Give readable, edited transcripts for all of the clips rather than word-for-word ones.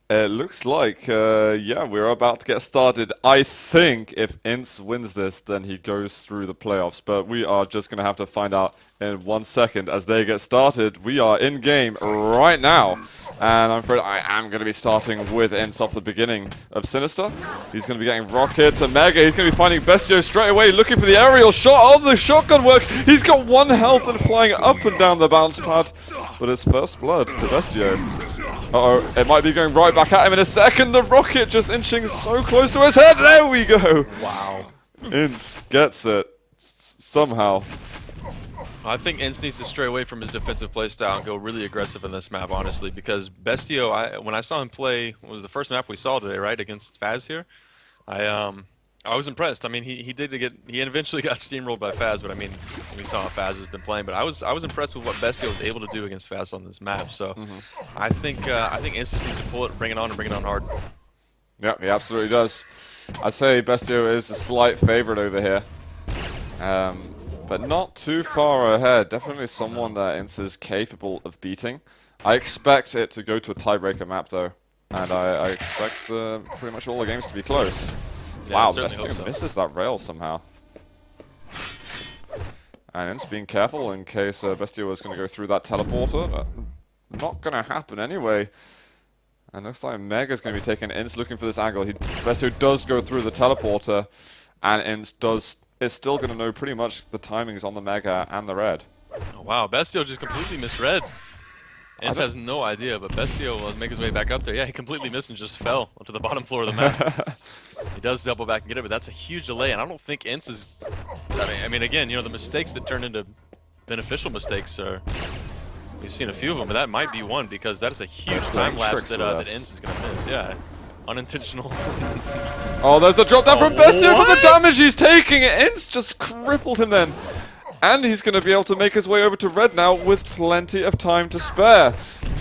It looks like, yeah, we're about to get started. I think if Ince wins this, then he goes through the playoffs. But we are just going to have to find out in 1 second as they get started. We are in game right now. And I'm afraid I am going to be starting with Ince off the beginning of Sinister. He's going to be getting Rocket to Mega. He's going to be finding Bestiooo straight away, looking for the aerial shot. Oh, the shotgun work. He's got 1 health and flying up and down the bounce pad. But it's first blood to Bestiooo. Uh-oh, it might be going right back at him in a second. The rocket just inching so close to his head. There we go. Wow. Ince gets it somehow. I think Ince needs to stray away from his defensive playstyle and go really aggressive in this map, honestly, because Bestiooo, when I saw him play, it was the first map we saw today, right, against Faz here. I was impressed. I mean, he eventually got steamrolled by Faz, but I mean, we saw how Faz has been playing. But I was impressed with what Bestiooo was able to do against Faz on this map. So I think Ince just needs to pull it and bring it on hard. Yeah, he absolutely does. I'd say Bestiooo is a slight favorite over here, but not too far ahead. Definitely someone that Ince is capable of beating. I expect it to go to a tiebreaker map though, and I expect pretty much all the games to be close. Yeah, wow, Bestiooo Bestiooo misses that rail somehow. And Ince being careful in case Bestiooo is going to go through that teleporter. Not going to happen anyway. And looks like Mega's going to be taking Ince looking for this angle. Bestiooo does go through the teleporter, and Ince is still going to know pretty much the timings on the Mega and the red. Oh, wow, Bestiooo just completely misread. Ince has no idea, but Bestiooo will make his way back up there. Yeah, he completely missed and just fell onto the bottom floor of the map. He does double back and get it, but that's a huge delay, and I don't think Ince is... I mean, again, you know, the mistakes that turn into beneficial mistakes are... We've seen a few of them, but that might be one, because that is a huge time lapse that Ince is going to miss. Yeah, unintentional. Oh, there's the drop down from Bestiooo for the damage he's taking. Ince just crippled him then. And he's going to be able to make his way over to red now with plenty of time to spare.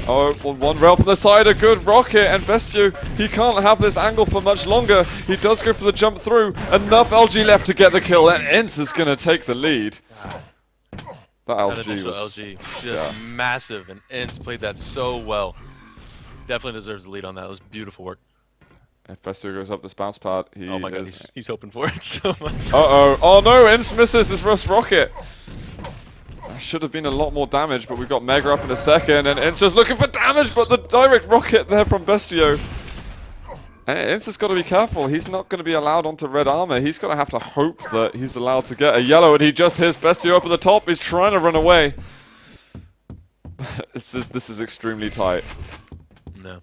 Oh, well, 1 rail from the side, a good rocket, and Bestiooo, he can't have this angle for much longer. He does go for the jump through. Enough LG left to get the kill, and Ince is going to take the lead. That LG was... just massive, and Ince played that so well. Definitely deserves the lead on that. It was beautiful work. If Bestiooo goes up this bounce pad, oh my god, he's hoping for it so much. Uh-oh. Oh no, Ince misses his first rocket. That should have been a lot more damage, but we've got Mega up in a second, and Ince just looking for damage, but the direct rocket there from Bestiooo. And Ince has got to be careful. He's not going to be allowed onto red armor. He's going to have to hope that he's allowed to get a yellow, and he just hits Bestiooo up at the top. He's trying to run away. This is extremely tight. No.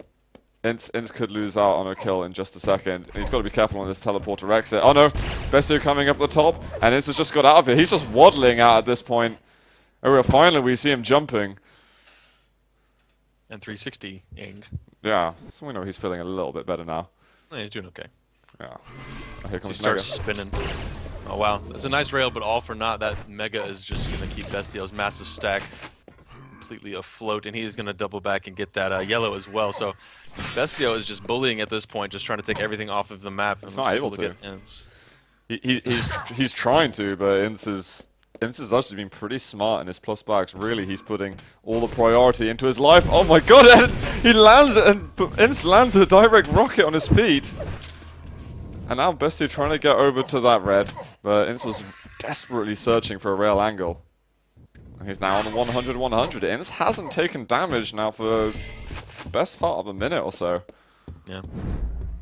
Ince could lose out on a kill in just a second. He's got to be careful on this teleporter exit. Oh no, Bestiooo coming up the top, and Ince has just got out of it. He's just waddling out at this point. Oh well, finally we see him jumping. And 360-ing. Yeah, so we know he's feeling a little bit better now. Yeah, he's doing okay. Yeah. Here comes he Mega. starts spinning. Oh wow, it's a nice rail, but all for naught. That Mega is just going to keep Bestiooo's massive stack completely afloat, and he is going to double back and get that yellow as well. So Bestiooo is just bullying at this point, just trying to take everything off of the map. He's not able to. Get Ince. He's trying to, but Ince has actually been pretty smart in his plus backs. Really, he's putting all the priority into his life. Oh my god, and he lands it, and Ince lands a direct rocket on his feet. And now Bestiooo trying to get over to that red, but Ince was desperately searching for a rail angle. He's now on 100-100. Ince hasn't taken damage now for the best part of a minute or so. Yeah.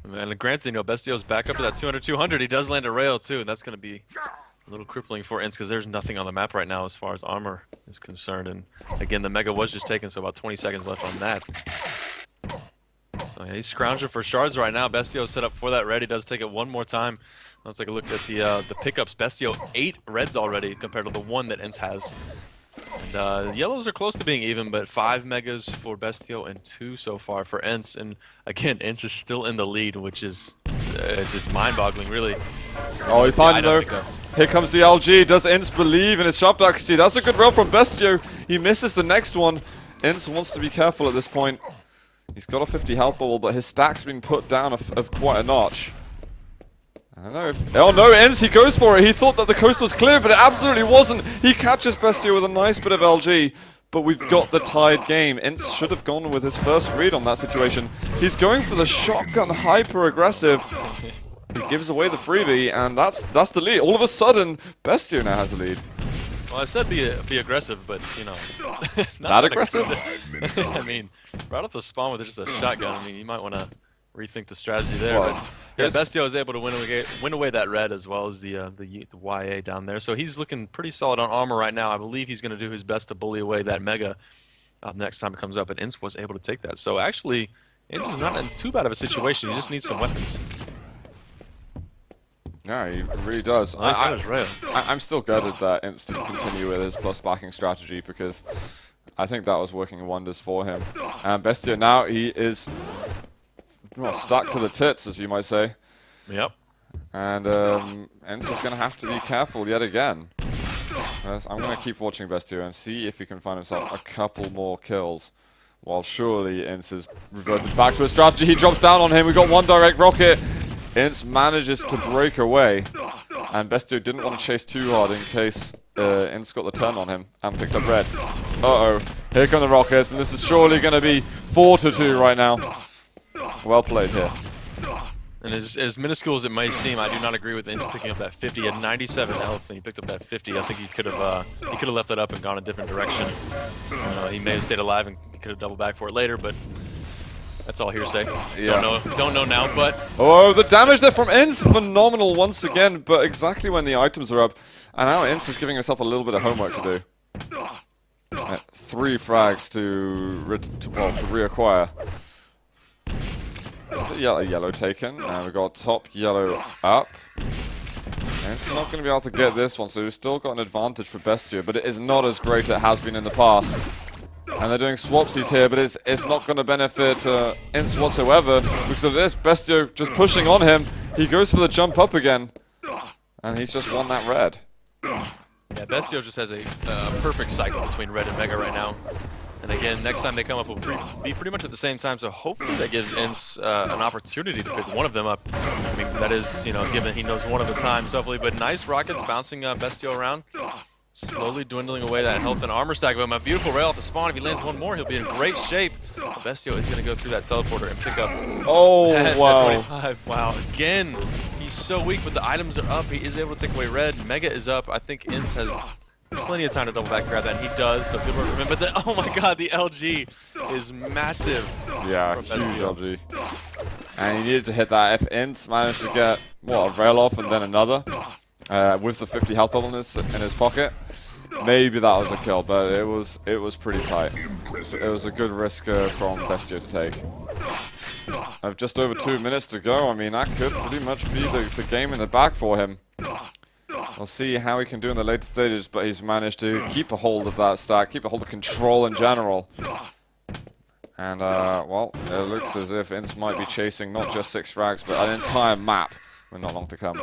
And granted, you know, Bestiooo's back up to that 200-200. He does land a rail too, and that's going to be a little crippling for Ince because there's nothing on the map right now as far as armor is concerned. And again, the Mega was just taken, so about 20 seconds left on that. So yeah, he's scrounging for shards right now. Bestiooo set up for that red. He does take it one more time. Let's take a look at the pickups. Bestiooo 8 reds already compared to the 1 that Ince has. And yellows are close to being even, but 5 megas for Bestiooo and 2 so far for Ince. And again, Ince is still in the lead, which is it's just mind-boggling, really. Oh, he finds though. Here comes the LG. Does Ince believe in his sharp dark XG? That's a good rail from Bestiooo. He misses the next one. Ince wants to be careful at this point. He's got a 50 health bubble, but his stack's been put down of quite a notch. I don't know if... Oh no, Ince, he goes for it. He thought that the coast was clear, but it absolutely wasn't. He catches Bestiooo with a nice bit of LG, but we've got the tied game. Ince should have gone with his first read on that situation. He's going for the shotgun, hyper-aggressive. He gives away the freebie, and that's the lead. All of a sudden, Bestiooo now has the lead. Well, I said be aggressive, but, you know. Not that aggressive? I mean, right off the spawn with just a shotgun, I mean, you might want to rethink the strategy there. Well, but yeah, Bestiooo is able to win away that red as well as the YA down there. So he's looking pretty solid on armor right now. I believe he's going to do his best to bully away that Mega next time it comes up, and Ince was able to take that. So actually, Ince is not in too bad of a situation. He just needs some weapons. Yeah, he really does. I'm still gutted that Ince didn't continue with his plus backing strategy because I think that was working wonders for him. And Bestiooo now, he is stuck to the tits, as you might say. Yep. And Ince is going to have to be careful yet again. I'm going to keep watching Bestiooo and see if he can find himself a couple more kills. While surely Ince has reverted back to his strategy. He drops down on him. We got one direct rocket. Ince manages to break away, and Bestiooo didn't want to chase too hard in case Ince got the turn on him and picked up red. Uh-oh, here come the rockets, and this is surely going to be 4-2 right now. Well played here. And as minuscule as it may seem, I do not agree with Ince picking up that 50. He had 97 health, and he picked up that 50. I think he could have left that up and gone a different direction. He may have stayed alive and could have doubled back for it later, but that's all hearsay. Yeah. Don't know now, but... Oh, the damage there from Ince, phenomenal once again, but exactly when the items are up. And now Ince is giving himself a little bit of homework to do. 3 frags to reacquire. Is it yellow taken? And we've got top yellow up. Ince is not going to be able to get this one, so we've still got an advantage for Bestiooo, but it is not as great as it has been in the past. And they're doing swapsies here, but it's not going to benefit Ince whatsoever because of this. Bestiooo just pushing on him. He goes for the jump up again, and he's just won that red. Yeah, Bestiooo just has a perfect cycle between red and Mega right now. And again, next time they come up will be pretty much at the same time, so hopefully that gives Ince an opportunity to pick one of them up. I mean, that is, given he knows one of the times, hopefully. But nice rockets bouncing Bestiooo around. Slowly dwindling away that health and armor stack of him. A beautiful rail off the spawn. If he lands one more, he'll be in great shape. Bestiooo is going to go through that teleporter and pick up that 25. Wow. Again, he's so weak, but the items are up. He is able to take away red. Mega is up. I think Ince has plenty of time to double back grab that, and he does. So good work from him. But oh my god, the LG is massive. Yeah, huge LG. And he needed to hit that. If Ince managed to get, a rail off and then another, with the 50 health bubble in his pocket, maybe that was a kill, but it was pretty tight. It was a good risk from Bestiooo to take. Just over 2 minutes to go. I mean, that could pretty much be the game in the bag for him. We'll see how he can do in the later stages, but he's managed to keep a hold of that stack, keep a hold of control in general. And, it looks as if Ince might be chasing not just 6 frags, but an entire map with not long to come.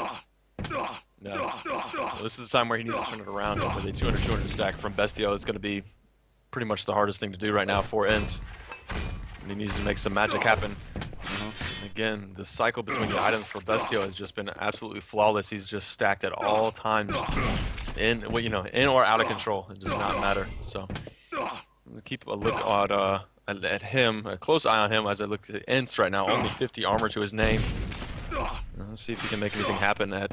No. Well, this is the time where he needs to turn it around with a 200-200 stack from Bestiooo. It's going to be pretty much the hardest thing to do right now for Ince. And he needs to make some magic happen. Again, the cycle between the items for Bestiooo has just been absolutely flawless. He's just stacked at all times, in or out of control. It does not matter. So, I'm gonna keep a look at him, a close eye on him as I look at Ince right now. Only 50 armor to his name. Let's see if he can make anything happen at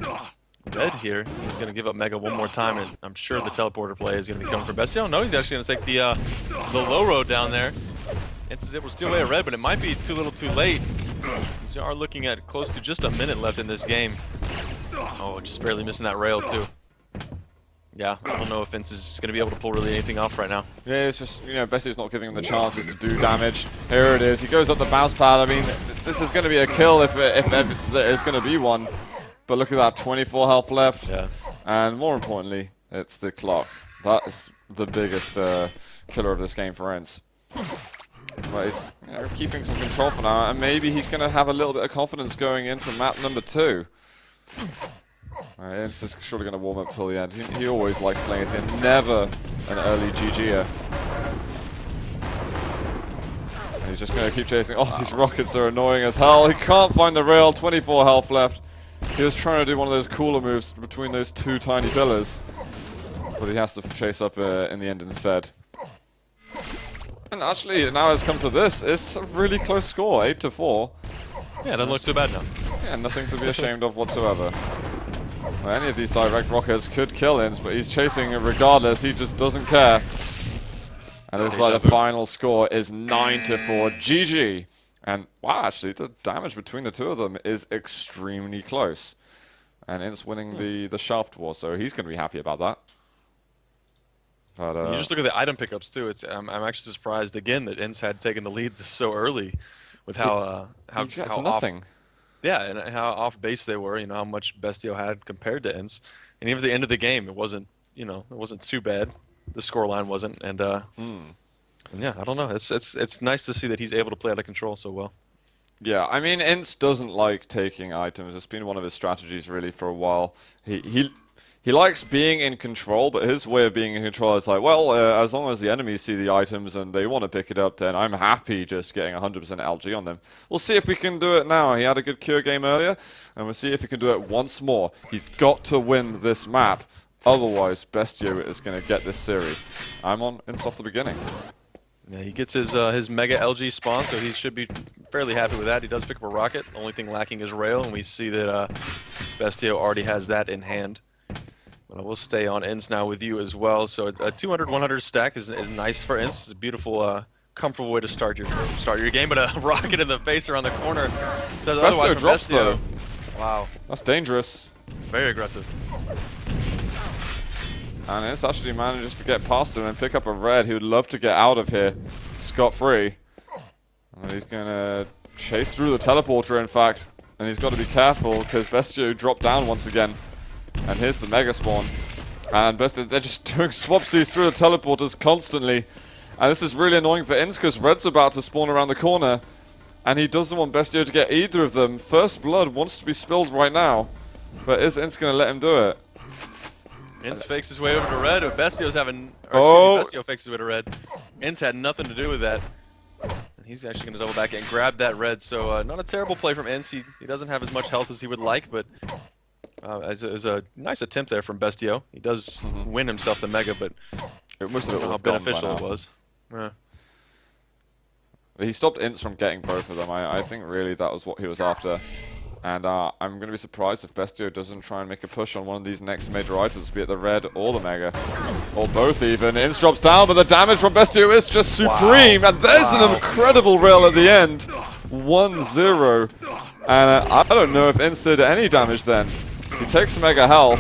red here. He's going to give up Mega one more time, and I'm sure the teleporter play is going to be coming from Bestiooo. No, he's actually going to take the low road down there. Ince is able to steal away a red, but it might be too little too late. We are looking at close to just a minute left in this game. Oh, just barely missing that rail, too. Yeah, I don't know if Ince is going to be able to pull really anything off right now. Yeah, it's just, Bestiooo's not giving him the chances to do damage. Here it is. He goes up the bounce pad. I mean, this is going to be a kill if there is going to be one. But look at that, 24 health left. Yeah. And more importantly, it's the clock. That is the biggest killer of this game for Ince. But he's keeping some control for now, and maybe he's going to have a little bit of confidence going into map number 2. Ince is surely going to warm up till the end. He always likes playing it in. Never an early GG'er. And he's just going to keep chasing. Oh, these rockets are annoying as hell. He can't find the rail. 24 health left. He was trying to do one of those cooler moves between those 2 tiny pillars. But he has to chase up in the end instead. And actually, now it's come to this. It's a really close score, 8-4. Yeah, it doesn't look too bad now. Yeah, nothing to be ashamed of whatsoever. Well, any of these direct rockets could kill Ince, but he's chasing it regardless. He just doesn't care. And it's like the final score is 9-4. GG. And wow, actually, the damage between the two of them is extremely close. And Ince winning the shaft war, so he's going to be happy about that. But, you just look at the item pickups too. It's I'm actually surprised again that Ince had taken the lead so early, with how nothing. And how off base they were. You know how much Bestiooo had compared to Ince, and even at the end of the game, it wasn't too bad. The scoreline wasn't, and yeah, I don't know. It's nice to see that he's able to play out of control so well. Yeah, I mean, Ince doesn't like taking items. It's been one of his strategies really for a while. He likes being in control, but his way of being in control is like, well, as long as the enemies see the items and they want to pick it up, then I'm happy just getting 100% LG on them. We'll see if we can do it now. He had a good cure game earlier, and we'll see if he can do it once more. He's got to win this map. Otherwise, Bestiooo is going to get this series. I'm on Ince off the beginning. Yeah, he gets his Mega LG spawn, so he should be fairly happy with that. He does pick up a rocket. The only thing lacking is rail, and we see that Bestiooo already has that in hand. But I will stay on Ince now with you as well. So a 200-100 stack is nice for Ince. It's a beautiful, comfortable way to start your game. But a rocket in the face around the corner says otherwise. Drops though. Wow, that's dangerous. Very aggressive. And Ince actually manages to get past him and pick up a red. He would love to get out of here scot-free. And he's going to chase through the teleporter, in fact. And he's got to be careful because Bestiooo dropped down once again. And here's the Mega Spawn. And Bestiooo, they're just doing swapsies through the teleporters constantly. And this is really annoying for Ince because Red's about to spawn around the corner. And he doesn't want Bestiooo to get either of them. First blood wants to be spilled right now. But is Ince going to let him do it? Ince fakes his way over to red. Bestiooo's having... Bestiooo fakes his way to red. Ince had nothing to do with that. And he's actually going to double back and grab that red. So not a terrible play from Ince. He doesn't have as much health as he would like, but... it was a nice attempt there from Bestiooo. He does win himself the Mega, but it must have been how beneficial it was. Yeah. He stopped Ince from getting both of them. I think really that was what he was after. And I'm going to be surprised if Bestiooo doesn't try and make a push on one of these next major items, be it the red or the Mega. Or both even. Ince drops down, but the damage from Bestiooo is just supreme. Wow. And there's an incredible rail at the end. 1-0. And I don't know if Ince did any damage then. He takes Mega health,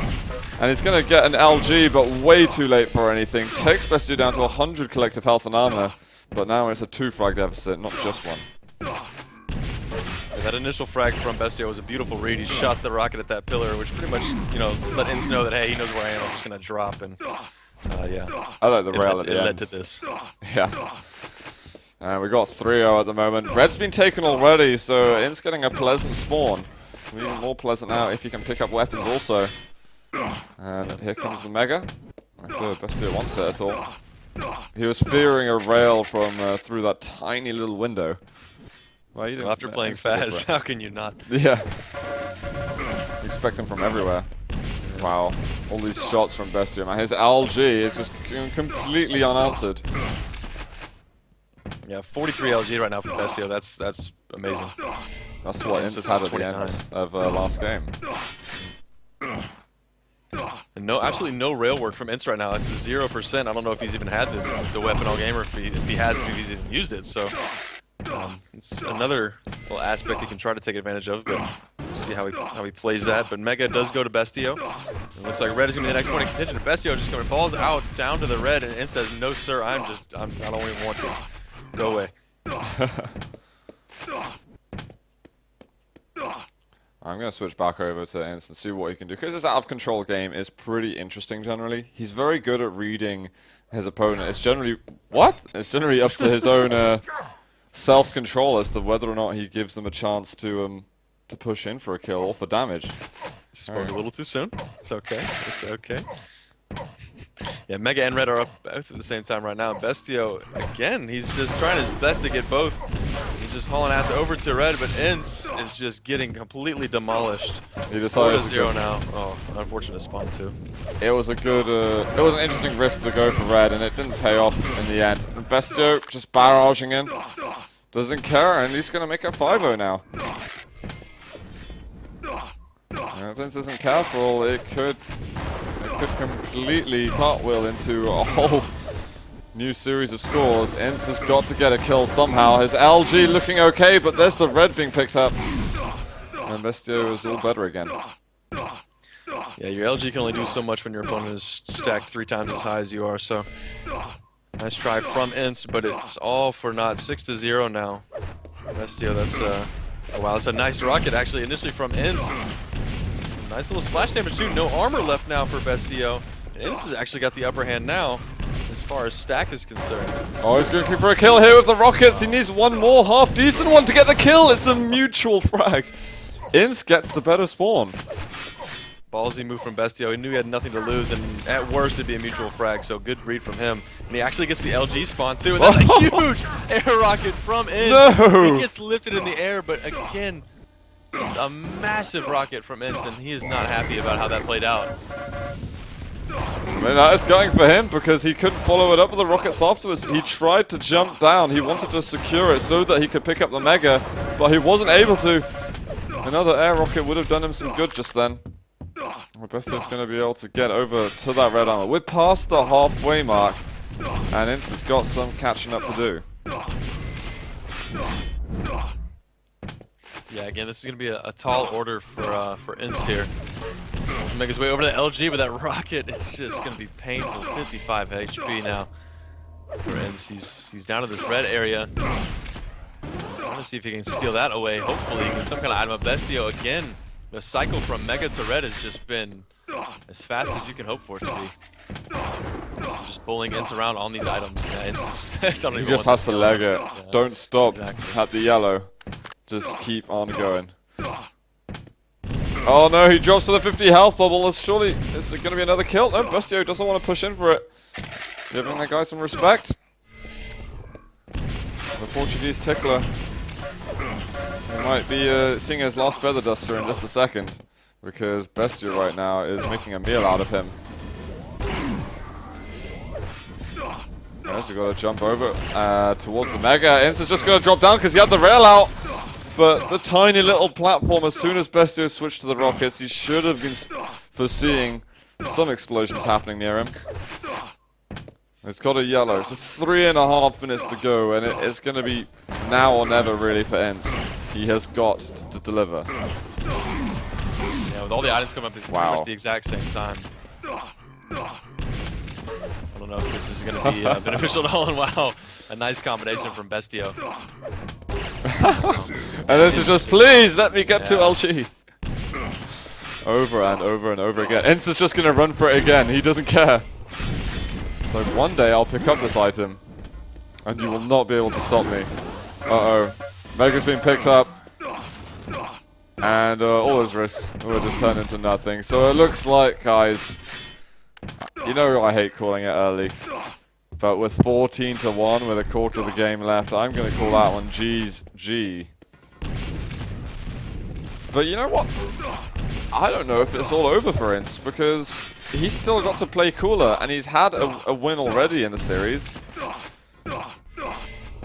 and he's going to get an LG, but way too late for anything. Takes Bestiooo down to 100 collective health and armor, but now it's a 2-frag deficit, not just one. That initial frag from Bestiooo was a beautiful read. He shot the rocket at that pillar, which pretty much, let Ince know that, hey, he knows where I am. I'm just going to drop, and yeah. I like the rail at the end. It led to this. Yeah. We got 3-0 at the moment. Red's been taken already, so Ince getting a pleasant spawn. Even more pleasant now if you can pick up weapons also. And here comes the Mega. I feel Bestiooo wants it at all. He was fearing a rail from through that tiny little window. Well, after playing fast, how can you not? Yeah. Expect them from everywhere. Wow. All these shots from Bestiooo. Man, his LG is just completely unanswered. Yeah, 43 LG right now from Bestiooo. That's amazing. That's what Ince had at the end of last game. And absolutely no rail work from Ince right now. It's 0%. I don't know if he's even had the weapon all game, or if he has, if he's even used it. So it's another little aspect he can try to take advantage of. But we'll see how he plays that. But Mega does go to Bestiooo. It looks like red is gonna be the next point of contention. Bestiooo just going balls out down to the red, and Ince says, "No, sir, I don't even want to. Go away." I'm going to switch back over to Ince and see what he can do. Because his out-of-control game is pretty interesting generally. He's very good at reading his opponent. It's generally... What? It's generally up to his own self-control as to whether or not he gives them a chance to push in for a kill or for damage. Spoke a little too soon. It's okay. It's okay. Yeah, Mega and Red are up both at the same time right now. Bestiooo, again, he's just trying his best to get both. He is just hauling ass over to red, but Ince is just getting completely demolished. He decided 4-0 now. Oh, unfortunate spawn too. It was a good, it was an interesting risk to go for red, and it didn't pay off in the end. And Bestiooo just barraging in, doesn't care, and he's gonna make it 5-0 now. And if Vince isn't careful, it could completely cartwheel into a whole new series of scores. Ince has got to get a kill somehow. His LG looking okay, but there's the red being picked up. And Bestiooo is all better again. Yeah, your LG can only do so much when your opponent is stacked 3 times as high as you are, so nice try from Ince, but it's all for naught. 6-0 now. Bestiooo, that's oh wow, that's a nice rocket actually initially from Ince. Nice little splash damage too. No armor left now for Bestiooo. And Ince has actually got the upper hand now as far as stack is concerned. Oh, he's looking for a kill here with the rockets. He needs one more half decent one to get the kill. It's a mutual frag. Ince gets the better spawn. Ballsy move from Bestiooo. He knew he had nothing to lose, and at worst it'd be a mutual frag, so good read from him. And he actually gets the LG spawn too, and that's a huge air rocket from Ince. No! He gets lifted in the air, but again, just a massive rocket from Ince, and he is not happy about how that played out. I mean, that is going for him because he couldn't follow it up with the rockets afterwards. He tried to jump down. He wanted to secure it so that he could pick up the Mega, but he wasn't able to. Another air rocket would have done him some good just then. Bestiooo's going to be able to get over to that red armor. We're past the halfway mark, and Ince has got some catching up to do. Yeah, again, this is going to be a tall order for Ince here. He'll make his way over to the LG, but that rocket is just going to be painful. 55 HP now for Ince. He's down to this red area. I want to see if he can steal that away. Hopefully, he can get some kind of item of Bestiooo again. The cycle from Mega to red has just been as fast as you can hope for it to be. Just bullying Ince around on these items. Yeah, Ince He just has to leg it. Yeah, Don't stop exactly. at the yellow. Just keep on going. Oh no, he drops to the 50 health bubble. Surely, is it going to be another kill? No, Bestiooo doesn't want to push in for it. Giving that guy some respect. The Portuguese tickler. He might be seeing his last feather duster in just a second, because Bestiooo right now is making a meal out of him. Yes, we've got to jump over towards the Mega. Ince is just going to drop down because he had the rail out, but the tiny little platform, as soon as Bestiooo switched to the rockets, he should have been foreseeing some explosions happening near him. It's got a yellow, so 3.5 minutes to go, and it's going to be now or never really for Ince. He has got to deliver. Yeah, with all the items coming up at pretty much the exact same time. I don't know if this is going to be beneficial at all, and wow, a nice combination from Bestiooo. And this is just, please let me get to LG. Over and over and over again. Ince is just going to run for it again. He doesn't care. Like, one day I'll pick up this item, and you will not be able to stop me. Uh-oh. Mega's been picked up. And all those risks will just turn into nothing. So it looks like, guys, you know I hate calling it early. But with 14-1 with a quarter of the game left, I'm going to call that one GG. But you know what? I don't know if it's all over for Ince, because he's still got to play cooler, and he's had a win already in the series.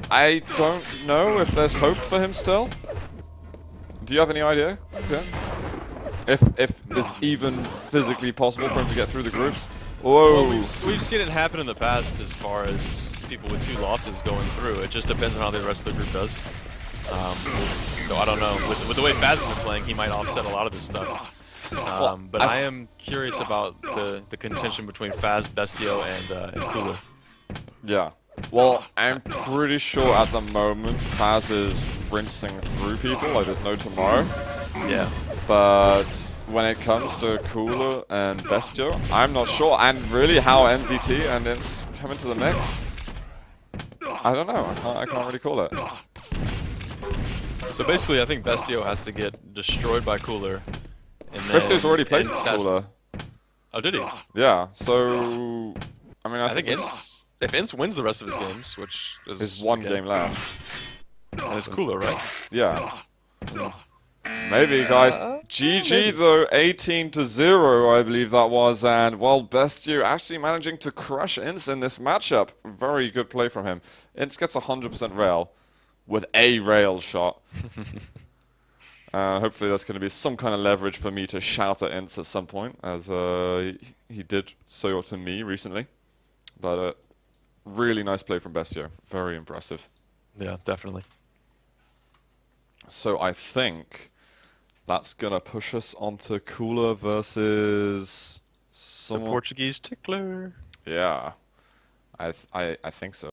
I don't know if there's hope for him still. Do you have any idea? Yeah. If it's even physically possible for him to get through the groups? Whoa! Well, we've seen it happen in the past as far as people with 2 losses going through. It just depends on how the rest of the group does. So I don't know. With the way Faz has been playing, he might offset a lot of this stuff. But I am curious about the contention between Faz, Bestiooo, and Cooler. Yeah. Well, I'm pretty sure at the moment Faz is rinsing through people like there's no tomorrow. Yeah. But when it comes to Cooler and Bestiooo, I'm not sure. And really how NZT and Ince come into the mix, I don't know. I can't really call it. So basically, I think Bestiooo has to get destroyed by Cooler. Bestiooo's already played Cooler. Oh, did he? Yeah, so I mean, I think if Ince wins the rest of his games, which is one game left. And it's cooler, right? Yeah. Maybe, guys. GG, though, 18-0, I believe that was. And, well, Bestiooo actually managing to crush Ince in this matchup. Very good play from him. Ince gets 100% rail with a rail shot. Hopefully that's going to be some kind of leverage for me to shout at Ince at some point, as he did so to me recently. But really nice play from Bestiooo. Very impressive. Yeah, definitely. So I think that's going to push us onto Cooler versus The someone. Portuguese tickler. Yeah, I think so.